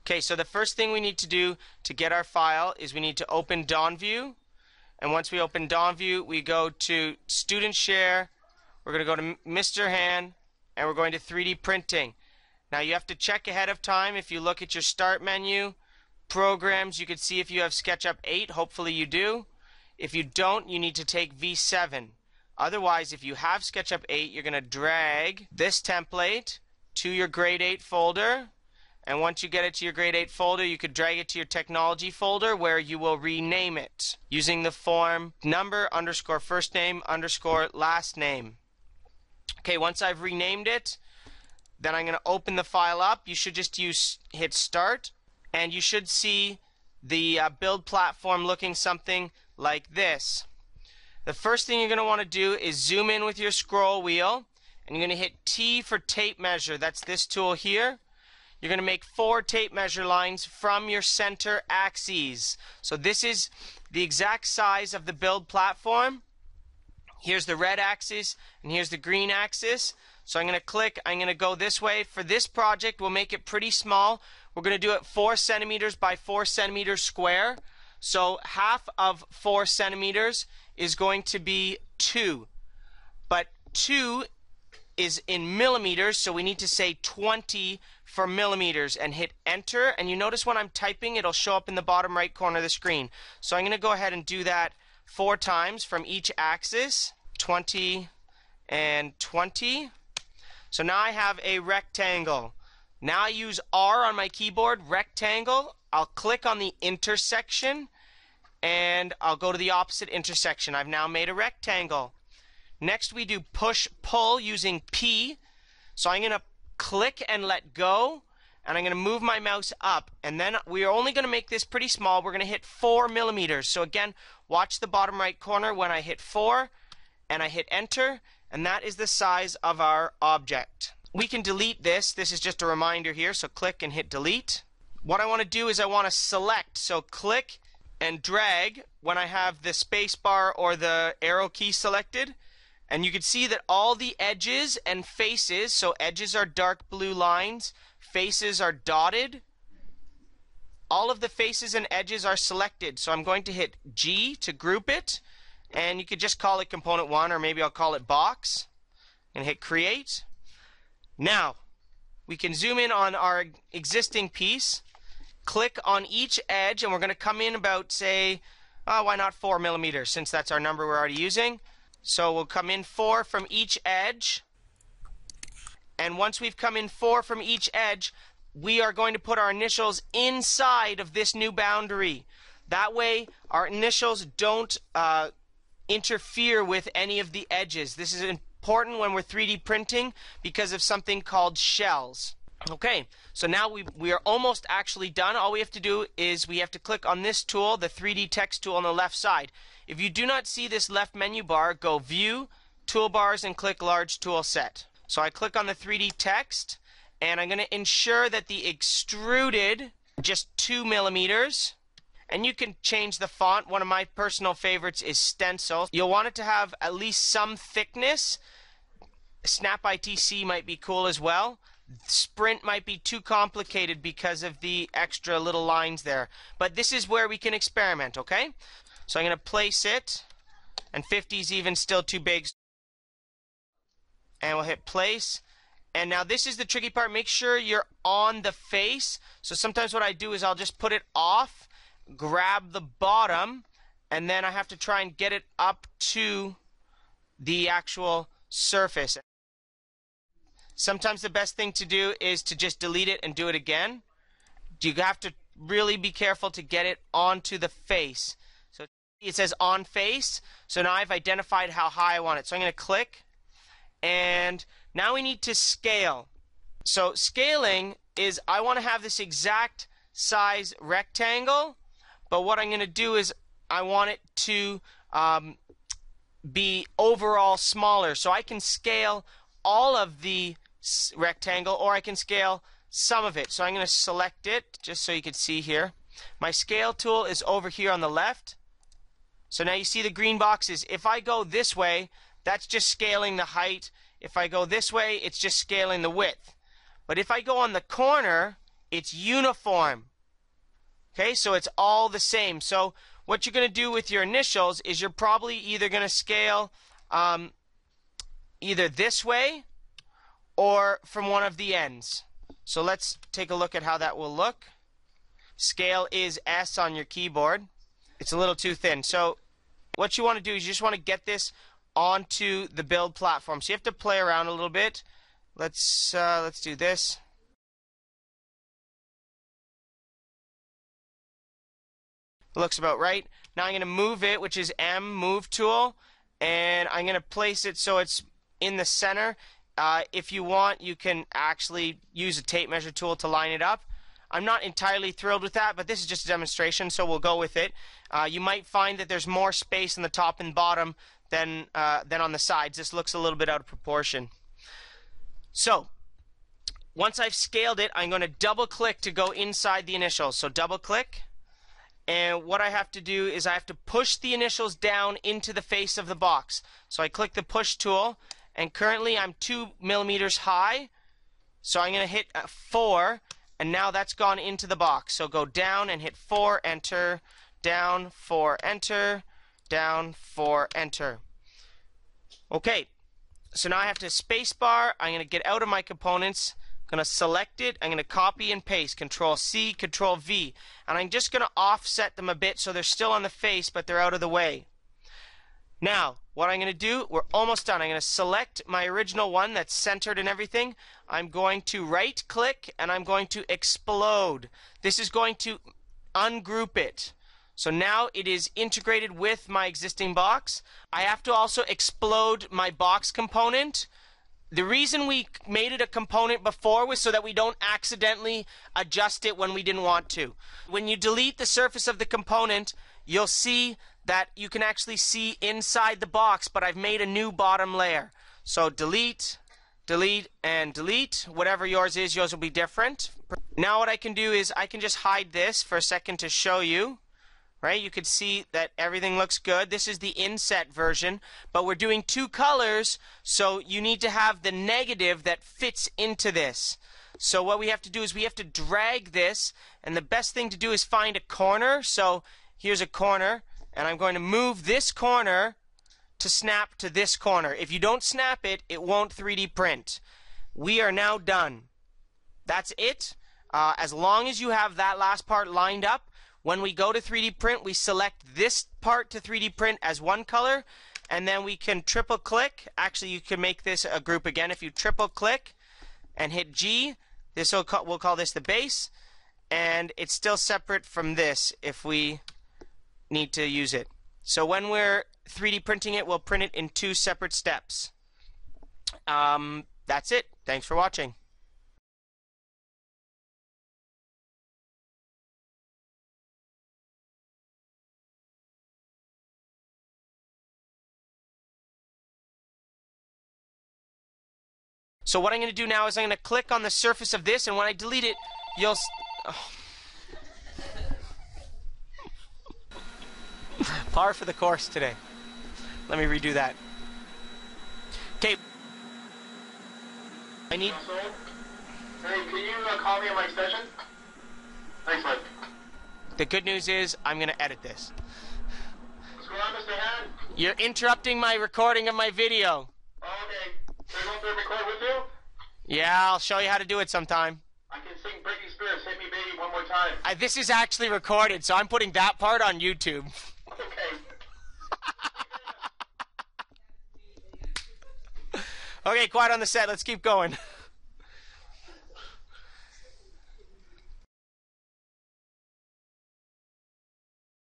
Okay, so the first thing we need to do to get our file is we need to open Dawn View. And once we open Dawn View, we go to Student Share. We're going to go to Mr. Hand, and we're going to 3D Printing. Now you have to check ahead of time. If you look at your Start menu, Programs, you can see if you have SketchUp 8. Hopefully you do. If you don't, you need to take V7. Otherwise, if you have SketchUp 8, you're going to drag this template to your Grade 8 folder. And once you get it to your Grade 8 folder, you could drag it to your Technology folder where you will rename it using the form number _ first name _ last name. Okay, once I've renamed it, then I'm going to open the file up. You should just hit Start, and you should see the build platform looking something like this. The first thing you're going to want to do is zoom in with your scroll wheel, and you're going to hit T for tape measure. That's this tool here. You're going to make 4 tape measure lines from your center axes. So this is the exact size of the build platform. Here's the red axis and here's the green axis. So I'm going to click, I'm going to go this way. For this project, we'll make it pretty small. We're going to do it 4 centimeters by 4 centimeters square. So half of 4 centimeters is going to be 2. But 2 is in millimeters, so we need to say 20 for millimeters and hit enter. And you notice when I'm typing, it'll show up in the bottom right corner of the screen. So I'm going to go ahead and do that 4 times from each axis, 20 and 20. So now I have a rectangle. Now I use R on my keyboard, rectangle. I'll click on the intersection and I'll go to the opposite intersection. I've now made a rectangle. Next we do push pull using P. So I'm going to click and let go, and I'm going to move my mouse up, and then we are only going to make this pretty small. We're going to hit 4 millimeters. So again, watch the bottom right corner when I hit 4 and I hit enter, and that is the size of our object. We can delete this. This is just a reminder here, so click and hit delete. What I want to do is I want to select, so click and drag when I have the space bar or the arrow key selected. And you can see that all the edges and faces, so edges are dark blue lines, faces are dotted. All of the faces and edges are selected. So I'm going to hit G to group it. And you could just call it component 1, or maybe I'll call it box. And hit create. Now, we can zoom in on our existing piece. Click on each edge, and we're going to come in about, say, why not 4 millimeters, since that's our number we're already using. So we'll come in 4 from each edge, and once we've come in 4 from each edge, we are going to put our initials inside of this new boundary. That way our initials don't interfere with any of the edges. This is important when we're 3D printing because of something called shells. Okay, so now we are almost actually done. All we have to do is we have to click on this tool, the 3D text tool on the left side. If you do not see this left menu bar, go View, Toolbars, and click Large Tool Set. So I click on the 3D text, and I'm going to ensure that the extruded just 2 millimeters. And you can change the font. One of my personal favorites is Stencil. You'll want it to have at least some thickness. Snap ITC might be cool as well. Sprint might be too complicated because of the extra little lines there. But this is where we can experiment, okay? So I'm going to place it, and 50 is even still too big. And we'll hit place. And now this is the tricky part. Make sure you're on the face. So sometimes what I do is I'll just put it off, grab the bottom, and then I have to try and get it up to the actual surface. Sometimes the best thing to do is to just delete it and do it again. You have to really be careful to get it onto the face. So it says on face. So now I've identified how high I want it. So I'm going to click, and now we need to scale. So scaling is I want to have this exact size rectangle, but what I'm going to do is I want it to be overall smaller. So I can scale all of the rectangle, or I can scale some of it. So I'm going to select it just so you can see here. My scale tool is over here on the left. So now you see the green boxes. If I go this way, that's just scaling the height. If I go this way, it's just scaling the width. But if I go on the corner, it's uniform. Okay, so it's all the same. So what you're going to do with your initials is you're probably either going to scale either this way or from one of the ends. So let's take a look at how that will look. Scale is S on your keyboard. It's a little too thin. So what you want to do is you just want to get this onto the build platform. So you have to play around a little bit. Let's do this. Looks about right. Now I'm going to move it, which is M, move tool, and I'm going to place it so it's in the center. If you want, you can actually use a tape measure tool to line it up. I'm not entirely thrilled with that, but this is just a demonstration, so we'll go with it. You might find that there's more space in the top and bottom than on the sides. This looks a little bit out of proportion. So once I've scaled it, I'm going to double click to go inside the initials. So double click. And what I have to do is I have to push the initials down into the face of the box. So I click the push tool, and currently I'm 2 millimeters high. So I'm going to hit 4, and now that's gone into the box. So go down and hit 4, enter, down, 4, enter, down, 4, enter. Okay, so now I have to spacebar. I'm going to get out of my components. I'm going to select it, I'm going to copy and paste, Control C, Control V, and I'm just going to offset them a bit so they're still on the face but they're out of the way. Now what I'm going to do, we're almost done. I'm going to select my original one that's centered and everything. I'm going to right click and I'm going to explode. This is going to ungroup it. So now it is integrated with my existing box. I have to also explode my box component. The reason we made it a component before was so that we don't accidentally adjust it when we didn't want to. When you delete the surface of the component, you'll see that you can actually see inside the box, but I've made a new bottom layer. So delete, delete, and delete. Whatever yours is, yours will be different. Now what I can do is I can just hide this for a second to show you. Right, you can see that everything looks good. This is the inset version, but we're doing 2 colors, so you need to have the negative that fits into this. So what we have to do is we have to drag this, and the best thing to do is find a corner. So here's a corner, and I'm going to move this corner to snap to this corner. If you don't snap it, it won't 3D print. We are now done. That's it. As long as you have that last part lined up, when we go to 3D print, we select this part to 3D print as one color, and then we can triple click. Actually, you can make this a group again. If you triple click and hit G, we'll call this the base, and it's still separate from this if we need to use it. So when we're 3D printing it, we'll print it in 2 separate steps. That's it. Thanks for watching. So what I'm going to do now is I'm going to click on the surface of this, and when I delete it, you'll... Oh. Par for the course today. Let me redo that. Okay. I need... Hey, can you call me on my extension? Thanks, bud. The good news is I'm going to edit this. What's going on, Mr. Hand? You're interrupting my recording of my video. Oh, okay. Can I go through and record with you? Yeah, I'll show you how to do it sometime. I can sing Britney Spears, Hit Me Baby, one more time. This is actually recorded, so I'm putting that part on YouTube. Okay. Okay, quiet on the set. Let's keep going.